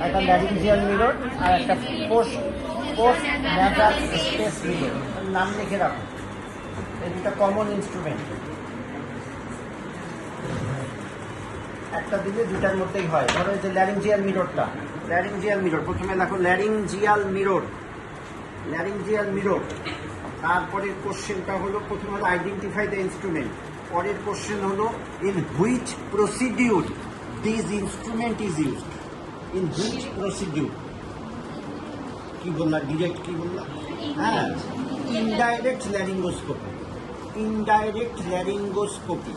একটা laryngeal mirror আর একটা post nasal space mirror. নাম লিখে রাখো, এই দুটা কমন ইনস্ট্রুমেন্ট। একটা দিলে দুটার মধ্যেই হয়। ধরো এই যে ল্যারিঞ্জিয়াল মিররটা, ল্যারিঞ্জিয়াল মিরর, প্রথমে দেখো ল্যারিঞ্জিয়াল মিরর, ল্যারিঞ্জিয়াল মিরর। তারপরের কোশ্চেনটা হলো, প্রথমে হলো আইডেন্টিফাই দ্য ইনস্ট্রুমেন্ট। পরের কোশ্চেন হলো in which procedure this instrument is used. In which procedure, কি বললাম, ডিরেক্ট কি বললাম? হ্যাঁ, ইনডাইরেক্ট ল্যারিঙ্গোস্কোপি, ইনডাইরেক্ট ল্যারিঙ্গোস্কোপি।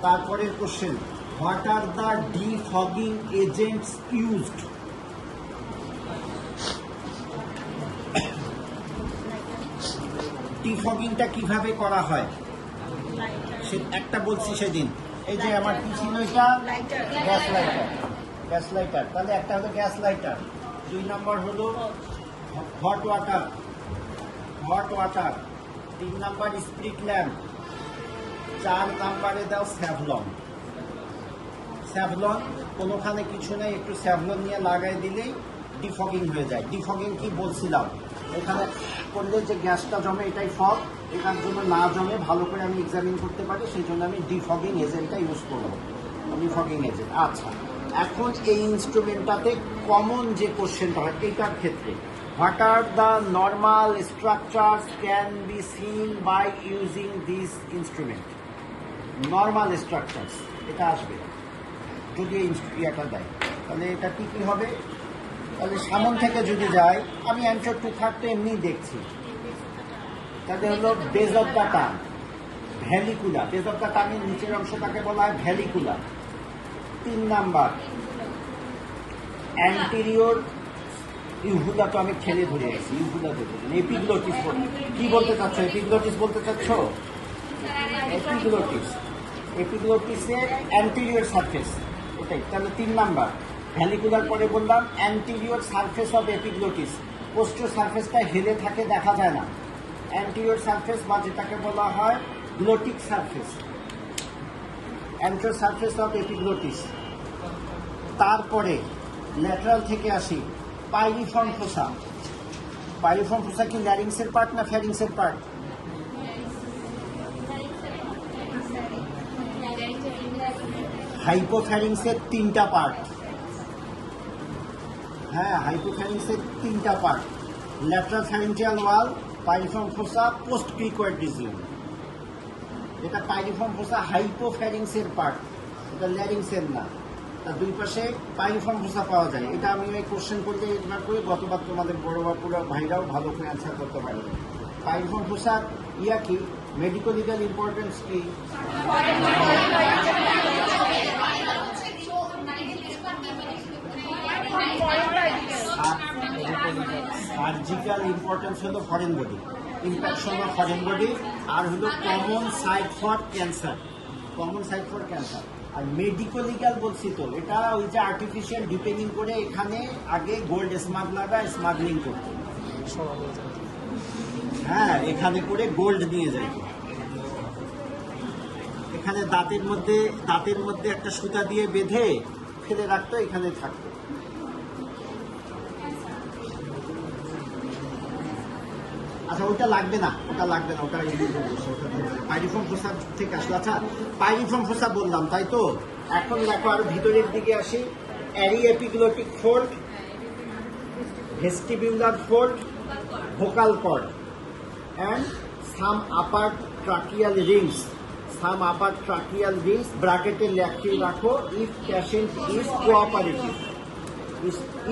তারপরের question, what are the defogging agents used. ডিফগিংটা কিভাবে করা হয় সে একটা বলছি সেদিন। এই যে আমার কি ছিল, এটা গ্যাস লাইটার, গ্যাস লাইটার। তাহলে একটা হলো গ্যাস লাইটার, 2 নম্বর হলো হট ওয়াটার, হট ওয়াটার। 3 নম্বর স্প্রিট ল্যাম্প। 4 নম্বরে দাও স্যাভলন। স্যাভলন, কোনোখানে কিছু নেই, একটু স্যাভলন নিয়ে লাগাই দিলেই ডিফগিং হয়ে যায়। ডিফগিং কি বলছিলাম, এখানে করলে যে গ্যাসটা জমে এটাই ফগ, এটার জন্য না জমে ভালো করে আমি এক্সামিন করতে পারি, সেই জন্য আমি ডিফগিং এজেন্টটা ইউজ করবো, ডিফগিং এজেন্ট। আচ্ছা, এখন এই ইনস্ট্রুমেন্টটাতে কমন যে কোশ্চেনটা হয় এইটার ক্ষেত্রে, what are the normal structures can be seen by using this instrument. Normal structures, এটা আসবে যদি এই ইয়েটা দেয়। তাহলে এটা কি কি হবে? তাহলে সামন থেকে যদি যাই, আমি অ্যান্সার 2/3 এমনি দেখছি। তাহলে হলো base of the tongue, vallecula. Base of the টাঙের নিচের অংশটাকে বলা হয় ভ্যালিকুলা। 3 নাম্বার অ্যান্টেরিয়র ইউভুলা, তো আমি ঠেলে ধরে আছি, ইউভুলা দেখুন। এপিগ্লোটিস কি বলতে চাচ্ছ? এপিগ্লোটিস বলতে চাচ্ছ? এপিগ্লোটিস, এপিগ্লোটিসের অ্যান্টেরিয়র সারফেস, এটাই। তাহলে 3 নাম্বার ভ্যালিকুলার। পরে বললাম anterior surface of epiglottis, posterior সারফেসটা হেলে থাকে, দেখা যায় না। অ্যান্টেরিয়র সারফেস বা যেটাকে বলা হয় glottic surface, anterior surface of epiglottis. তারপরে ল্যাটারাল থেকে আসি, পাইরিফর্ম ফোসা। পাইরিফর্ম ফোসা কি ল্যারিংসের পার্ট না ফ্যারিংসের পার্ট? হাইপোফ্যারিংসের 3টা পার্ট। হ্যাঁ, হাইপোফ্যারিংসের 3টা পার্ট, ল্যাটারাল ফ্যারিঞ্জিয়াল ওয়াল, পাইরিফর্ম ফোসা, পোস্ট ক্রিকয়েড রিজিয়ন। এটা পাইরিফর্ম ফোসা হাইপোফ্যারিংসের পার্ট, এটা ল্যারিংসের না। তার 2 পাশে পাইরিফর্ম ফোসা পাওয়া যায়। এটা আমি ওই কোশ্চেন করতে একবার করে গতবার তোমাদের বড় বাপুরা ভাইরাও ভালো করে অ্যান্সার করতে পারে। পাইরিফর্ম ফোসার ইয়া কি, মেডিকো লিগাল ইম্পর্টেন্স কি? সার্জিক্যাল ইম্পর্টেন্স হলো foreign body, infection of foreign body, আর হলো common site for cancer, common site for cancer. আর মেডিকো লিগাল বলছি তো, এটা ওই যে আর্টিফিশিয়াল ডিপেন্ডিং করে এখানে আগে গোল্ড স্মাগলাররা স্মাগলিং করতো। হ্যাঁ, এখানে করে গোল্ড নিয়ে যায়। এখানে দাঁতের মধ্যে একটা সুতা দিয়ে বেঁধে ফেলে রাখতো, এখানে থাকতো। আচ্ছা, ওটা লাগবে না, ওটা লাগবে না, ওটা পাইরিফর্ম ফোসা থেকে আসলো। আচ্ছা, পাইরিফর্ম ফোসা বললাম তাই তো। এখন দেখো আরো ভিতরের দিকে আসি, aryepiglottic fold, vestibular fold, vocal cord, and some upper tracheal rings, some upper tracheal rings. ব্র্যাকেটে লেখিয়ে রাখো, if patient is cooperative,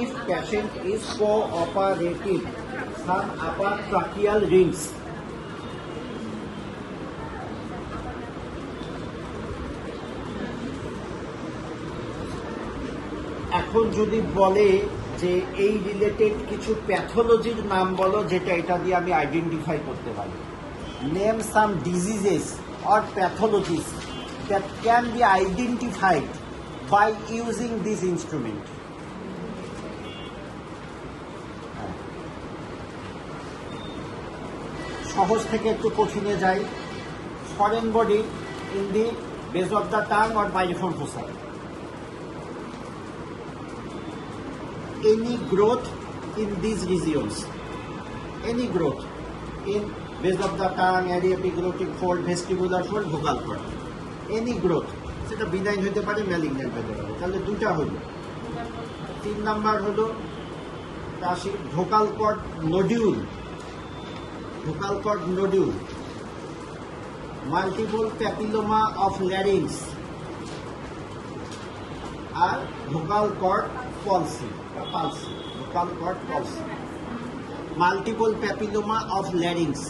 if patient is cooperative, some upper tracheal rings. এখন যদি বলে যে এই রিলেটেড কিছু প্যাথোলজির নাম বলো যেটা এটা দিয়ে আমি আইডেন্টিফাই করতে পারি, name some diseases or pathologies that can be identified by using this instrument. সহজ থেকে একটু কঠিনে যাই, foreign body in the base of the tongue or piriform fossa. any growth in these regions, any growth in base of the tongue, area, epiglottic fold, vestibular fold, vocal cord, any growth, সেটা benign হতে পারে, malignant হতে পারে। তাহলে দুটা হলো। 3 number হলো vocal cord nodule, vocal cord nodule, multiple papilloma of larynx আর ভোকাল কর্ড পলসি বা palsy, vocal cord palsy, multiple papilloma of larynx,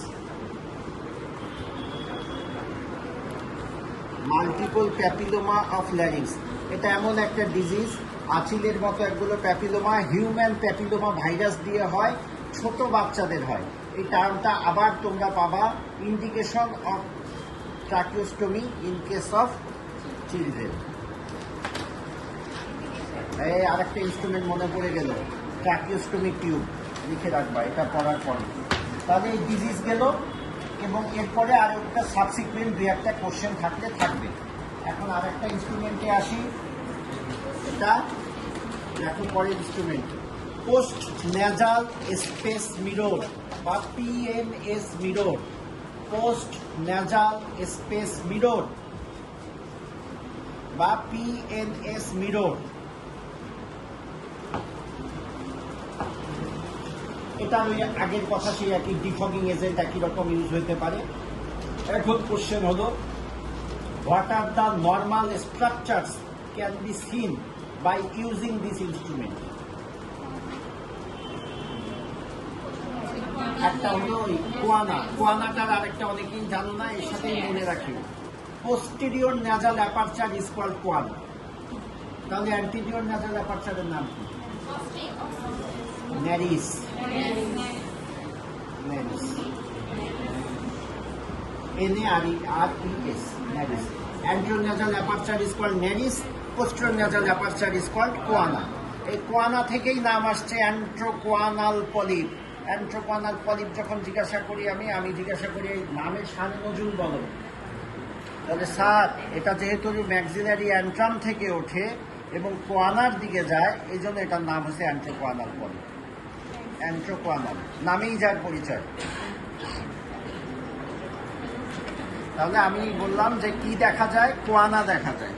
multiple papilloma of larynx. এটা এমন একটা ডিজিজ, আচিলের মতো একগুলো প্যাপিলোমা, হিউম্যান প্যাপিলোমা ভাইরাস দিয়ে হয়, ছোট বাচ্চাদের হয়। এই টার্মটা আবার তোমরা পাবা, indication of ট্রাকিওস্টমি in case of children. এই আরেকটা ইনস্ট্রুমেন্ট মনে পড়ে গেল, ট্রাকিওস্টমি টিউব, লিখে রাখবা এটা পড়ার পরে। তাহলে এই ডিজিজ গেল, এবং এরপরে আর একটা সাবসিকুয়েন্ট 2-1টা কোশ্চেন থাকলে থাকবে। এখন আর একটা ইনস্ট্রুমেন্টে আসি, এটা দেখো পরের instrument, post nasal space mirror বা PNS mirror, post nasal space mirror বা পিএনএস মিরর। এটা ওই আগের কথা, সেই একই ডিফগিং এজেন্ট একই রকম ইউজ হতে পারে। এখন কোশ্চেন হলো, what are the normal structures can be seen by using this instrument? একটা হলো ওই কোয়ানা, কোয়ানাটার আরেকটা অনেকেই জানো না, এর সাথে মনে রাখি, posterior nasal aperture is called choana. তাহলে অ্যান্টেরিয়র ন্যাজাল অ্যাপারচারের নাম কি? ন্যারিস, ন্যারিস, NARES, ন্যারিস। Anterior nasal aperture is called naris, posterior nasal aperture is called coana. এই কোয়ানা থেকেই নাম আসছে অ্যান্ট্রোকোয়ানাল পলিপ। অ্যান্ট্রোকোয়ানাল পলিপ যখন জিজ্ঞাসা করি আমি জিজ্ঞাসা করি এই নামের সানে নজুল বলো, তাহলে স্যার এটা যেহেতু ম্যাক্সিলারি অ্যান্ট্রাম থেকে ওঠে এবং কোয়ানার দিকে যায়, এই জন্য এটার নাম হচ্ছে অ্যান্ট্রোকোয়ানাল পলিপ। অ্যান্ট্রোকোয়ানাল নামেই যার পরিচয়। তাহলে আমি বললাম যে কি দেখা যায়, কোয়ানা দেখা যায়।